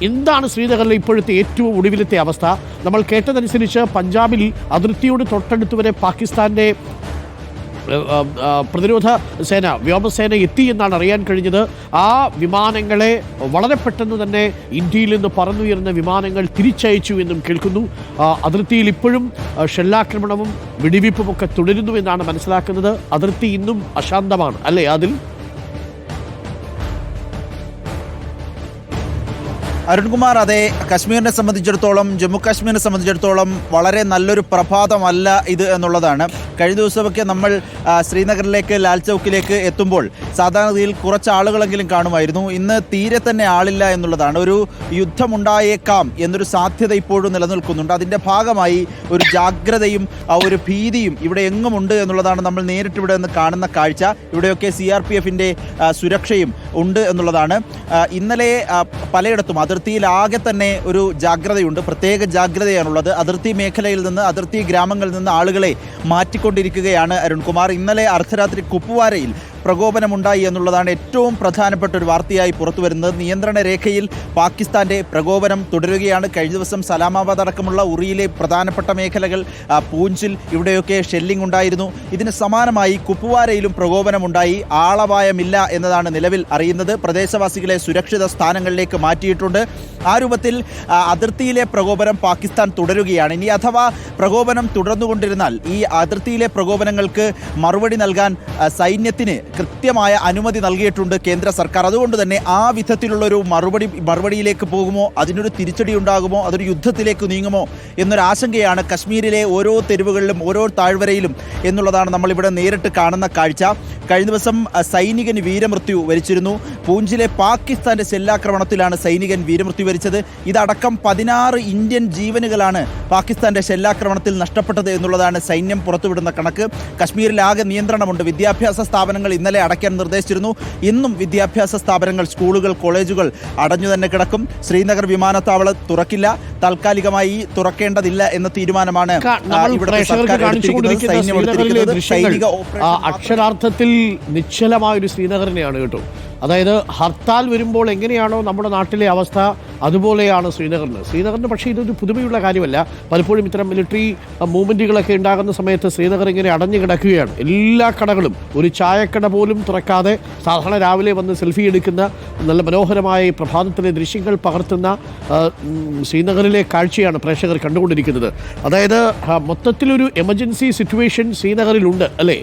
എന്താണ് ശ്രീനഗറിലെ ഇപ്പോഴത്തെ ഏറ്റവും ഒടുവിലത്തെ അവസ്ഥ? നമ്മൾ കേട്ടതനുസരിച്ച് പഞ്ചാബിൽ അതിർത്തിയോട് തൊട്ടടുത്ത് വരെ പാകിസ്ഥാൻ്റെ പ്രതിരോധ സേന, വ്യോമസേന എത്തി എന്നാണ് അറിയാൻ കഴിഞ്ഞത്. ആ വിമാനങ്ങളെ വളരെ പെട്ടെന്ന് തന്നെ ഇന്ത്യയിൽ നിന്ന് പറന്നുയർന്ന വിമാനങ്ങൾ തിരിച്ചയച്ചു എന്നും കേൾക്കുന്നു. അതിർത്തിയിൽ ഇപ്പോഴും ഷെല്ലാക്രമണവും വെടിവയ്പ്പുമൊക്കെ തുടരുന്നു എന്നാണ് മനസ്സിലാക്കുന്നത്. അതിർത്തി ഇന്നും അശാന്തമാണ് അല്ലേ അതിൽ? അരുൺകുമാർ, അതെ. കശ്മീരിനെ സംബന്ധിച്ചിടത്തോളം, ജമ്മു കാശ്മീരിനെ സംബന്ധിച്ചിടത്തോളം വളരെ നല്ലൊരു പ്രഭാതമല്ല ഇത് എന്നുള്ളതാണ്. കഴിഞ്ഞ ദിവസമൊക്കെ നമ്മൾ ശ്രീനഗറിലേക്ക്, ലാൽ ചൗക്കിലേക്ക് എത്തുമ്പോൾ സാധാരണഗതിയിൽ കുറച്ച് ആളുകളെങ്കിലും കാണുമായിരുന്നു. ഇന്ന് തീരെ തന്നെ ആളില്ല എന്നുള്ളതാണ്. ഒരു യുദ്ധമുണ്ടായേക്കാം എന്നൊരു സാധ്യത ഇപ്പോഴും നിലനിൽക്കുന്നുണ്ട്. അതിൻ്റെ ഭാഗമായി ഒരു ജാഗ്രതയും ഒരു ഭീതിയും ഇവിടെ എങ്ങുമുണ്ട് എന്നുള്ളതാണ് നമ്മൾ നേരിട്ട് ഇവിടെ നിന്ന് കാണുന്ന കാഴ്ച. ഇവിടെയൊക്കെ CRPFൻ്റെ സുരക്ഷയും ഉണ്ട് എന്നുള്ളതാണ്. ഇന്നലെ പലയിടത്തും അതിർത്തിയിലാകെ തന്നെ ഒരു ജാഗ്രതയുണ്ട്, പ്രത്യേക ജാഗ്രതയാണുള്ളത്. അതിർത്തി മേഖലയിൽ നിന്ന്, അതിർത്തി ഗ്രാമങ്ങളിൽ നിന്ന് ആളുകളെ മാറ്റിക്കൊണ്ടിരിക്കുകയാണ് അരുൺകുമാർ. ഇന്നലെ അർദ്ധരാത്രി കുപ്വാരയിൽ പ്രകോപനമുണ്ടായി എന്നുള്ളതാണ് ഏറ്റവും പ്രധാനപ്പെട്ട ഒരു വാർത്തയായി പുറത്തു വരുന്നത്. നിയന്ത്രണ രേഖയിൽ പാകിസ്ഥാന്റെ പ്രകോപനം തുടരുകയാണ്. കഴിഞ്ഞ ദിവസം സലാമാബാദ് അടക്കമുള്ള ഉറിയിലെ പ്രധാനപ്പെട്ട മേഖലകൾ, പൂഞ്ചിൽ, ഇവിടെയൊക്കെ ഷെല്ലിംഗ് ഉണ്ടായിരുന്നു. ഇതിന് സമാനമായി കുപ്വാരയിലും പ്രകോപനമുണ്ടായി. ആളപായമില്ല എന്നതാണ് നിലവിൽ അറിയുന്നത്. പ്രദേശവാസികളെ സുരക്ഷിത സ്ഥാനങ്ങളിലേക്ക് മാറ്റിയിട്ടുണ്ട്. ആ രൂപത്തിൽ അതിർത്തിയിലെ പ്രകോപനം പാകിസ്ഥാൻ തുടരുകയാണ്. ഇനി അഥവാ പ്രകോപനം തുടർന്നുകൊണ്ടിരുന്നാൽ ഈ അതിർത്തിയിലെ പ്രകോപനങ്ങൾക്ക് മറുപടി നൽകാൻ സൈന്യത്തിന് കൃത്യമായ അനുമതി നൽകിയിട്ടുണ്ട് കേന്ദ്ര സർക്കാർ. അതുകൊണ്ട് തന്നെ ആ വിധത്തിലുള്ളൊരു മറുപടിയിലേക്ക് പോകുമോ, അതിനൊരു തിരിച്ചടി ഉണ്ടാകുമോ, അതൊരു യുദ്ധത്തിലേക്ക് നീങ്ങുമോ എന്നൊരാശങ്കയാണ് കശ്മീരിലെ ഓരോ തെരുവുകളിലും ഓരോ താഴ്വരയിലും എന്നുള്ളതാണ് നമ്മളിവിടെ നേരിട്ട് കാണുന്ന കാഴ്ച. കഴിഞ്ഞ ദിവസം സൈനികന് വീരമൃത്യു വരിച്ചിരുന്നു. പൂഞ്ചിലെ പാകിസ്ഥാന്റെ ഷെല്ലാക്രമണത്തിലാണ് സൈനികൻ വീരമൃത്യു വരിച്ചത്. ഇതടക്കം 16 ഇന്ത്യൻ ജീവനുകളാണ് പാകിസ്ഥാന്റെ ഷെല്ലാക്രമണത്തിൽ നഷ്ടപ്പെട്ടത് എന്നുള്ളതാണ് സൈന്യം പുറത്തുവിടുന്ന കണക്ക്. കശ്മീരിലാകെ നിയന്ത്രണമുണ്ട്. വിദ്യാഭ്യാസ സ്ഥാപനങ്ങൾ ഇന്നലെ അടയ്ക്കാൻ നിർദ്ദേശിച്ചിരുന്നു. ഇന്നും വിദ്യാഭ്യാസ സ്ഥാപനങ്ങൾ, സ്കൂളുകൾ, കോളേജുകൾ അടഞ്ഞു തന്നെ കിടക്കും. ശ്രീനഗർ വിമാനത്താവളം തുറക്കില്ല, താൽക്കാലികമായി തുറക്കേണ്ടതില്ല എന്ന തീരുമാനമാണ് ഇവിടെ സർക്കാർ എടുത്തിരിക്കുന്നത്. സൈന്യം എടുത്തിരിക്കുന്നത് സൈനിക അക്ഷരാർത്ഥത്തിൽ നിശ്ചലമായൊരു ശ്രീനഗറിനെയാണ് കേട്ടോ. അതായത് ഹർത്താൽ വരുമ്പോൾ എങ്ങനെയാണോ നമ്മുടെ നാട്ടിലെ അവസ്ഥ, അതുപോലെയാണ് ശ്രീനഗറിന്. പക്ഷേ ഇതൊരു പുതുമയുള്ള കാര്യമല്ല. പലപ്പോഴും ഇത്തരം മിലിറ്ററി മൂവ്മെൻറ്റുകളൊക്കെ ഉണ്ടാകുന്ന സമയത്ത് ശ്രീനഗർ ഇങ്ങനെ അടഞ്ഞു കിടക്കുകയാണ്. എല്ലാ കടകളും, ഒരു ചായക്കട പോലും തുറക്കാതെ സാധാരണ രാവിലെ വന്ന് സെൽഫി എടുക്കുന്ന, നല്ല മനോഹരമായ പ്രഭാതത്തിലെ ദൃശ്യങ്ങൾ പകർത്തുന്ന ശ്രീനഗറിലെ കാഴ്ചയാണ് പ്രേക്ഷകർ കണ്ടുകൊണ്ടിരിക്കുന്നത്. അതായത് മൊത്തത്തിലൊരു എമർജൻസി സിറ്റുവേഷൻ ശ്രീനഗറിലുണ്ട് അല്ലേ?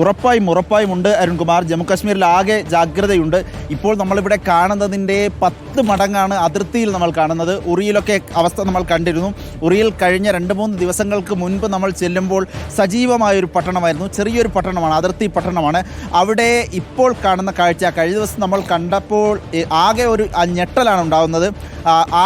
ഉറപ്പായും ഉണ്ട് അരുൺകുമാർ. ജമ്മു കാശ്മീരിൽ ആകെ ജാഗ്രതയുണ്ട്. ഇപ്പോൾ നമ്മളിവിടെ കാണുന്നതിൻ്റെ 10 മടങ്ങാണ് അതിർത്തിയിൽ നമ്മൾ കാണുന്നത്. ഉറിയിലൊക്കെ അവസ്ഥ നമ്മൾ കണ്ടിരുന്നു. ഉറിയിൽ കഴിഞ്ഞ 2-3 ദിവസങ്ങൾക്ക് മുൻപ് നമ്മൾ ചെല്ലുമ്പോൾ സജീവമായൊരു പട്ടണമായിരുന്നു. ചെറിയൊരു പട്ടണമാണ്, അതിർത്തി പട്ടണമാണ്. അവിടെ ഇപ്പോൾ കാണുന്ന കാഴ്ച, കഴിഞ്ഞ ദിവസം നമ്മൾ കണ്ടപ്പോൾ ആകെ ഒരു ഞെട്ടലാണ് ഉണ്ടാകുന്നത്.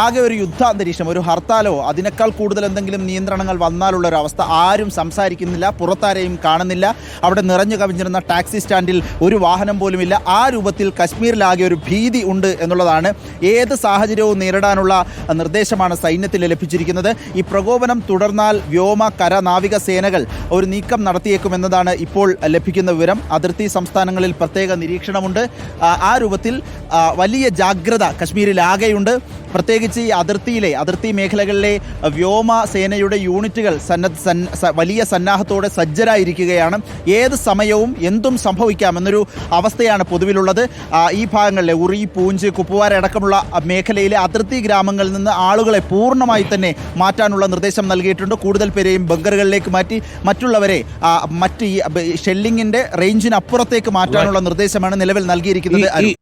ആകെ ഒരു യുദ്ധാന്തരീക്ഷം, ഒരു ഹർത്താലോ അതിനേക്കാൾ കൂടുതൽ എന്തെങ്കിലും നിയന്ത്രണങ്ങൾ വന്നാലുള്ളൊരവസ്ഥ. ആരും സംസാരിക്കുന്നില്ല, പുറത്താരെയും കാണുന്നില്ല. അവിടെ നിറഞ്ഞു കവിഞ്ഞിരുന്ന ടാക്സി സ്റ്റാൻഡിൽ ഒരു വാഹനം പോലുമില്ല. ആ രൂപത്തിൽ കശ്മീരിലാകെ ഒരു ഭീതി ഉണ്ട് എന്നുള്ളതാണ്. ഏത് സാഹചര്യവും നേരിടാനുള്ള നിർദ്ദേശമാണ് സൈന്യത്തിന് ലഭിച്ചിരിക്കുന്നത്. ഈ പ്രകോപനം തുടർന്നാൽ വ്യോമ, കര, നാവിക സേനകൾ ഒരു നീക്കം നടത്തിയേക്കുമെന്നതാണ് ഇപ്പോൾ ലഭിക്കുന്ന വിവരം. അതിർത്തി സംസ്ഥാനങ്ങളിൽ പ്രത്യേക നിരീക്ഷണമുണ്ട്. ആ രൂപത്തിൽ വലിയ ജാഗ്രത കശ്മീരിലാകെയുണ്ട്. പ്രത്യേകിച്ച് ഈ അതിർത്തി മേഖലകളിലെ വ്യോമ സേനയുടെ യൂണിറ്റുകൾ വലിയ സന്നാഹത്തോടെ സജ്ജരായിരിക്കുകയാണ്. ഏത് സമയവും എന്തും സംഭവിക്കാമെന്നൊരു അവസ്ഥയാണ് പൊതുവിലുള്ളത്. ഈ ഭാഗങ്ങളിലെ ഉറി, പൂഞ്ച്, കുപ്വാര അടക്കമുള്ള മേഖലയിലെ അതിർത്തി ഗ്രാമങ്ങളിൽ നിന്ന് ആളുകളെ പൂർണ്ണമായി തന്നെ മാറ്റാനുള്ള നിർദ്ദേശം നൽകിയിട്ടുണ്ട്. കൂടുതൽ പേരെയും ബങ്കറുകളിലേക്ക് മാറ്റി മറ്റുള്ളവരെ മറ്റ് ഈ ഷെല്ലിങ്ങിൻ്റെ റേഞ്ചിനപ്പുറത്തേക്ക് മാറ്റാനുള്ള നിർദ്ദേശമാണ് നിലവിൽ നൽകിയിരിക്കുന്നത്.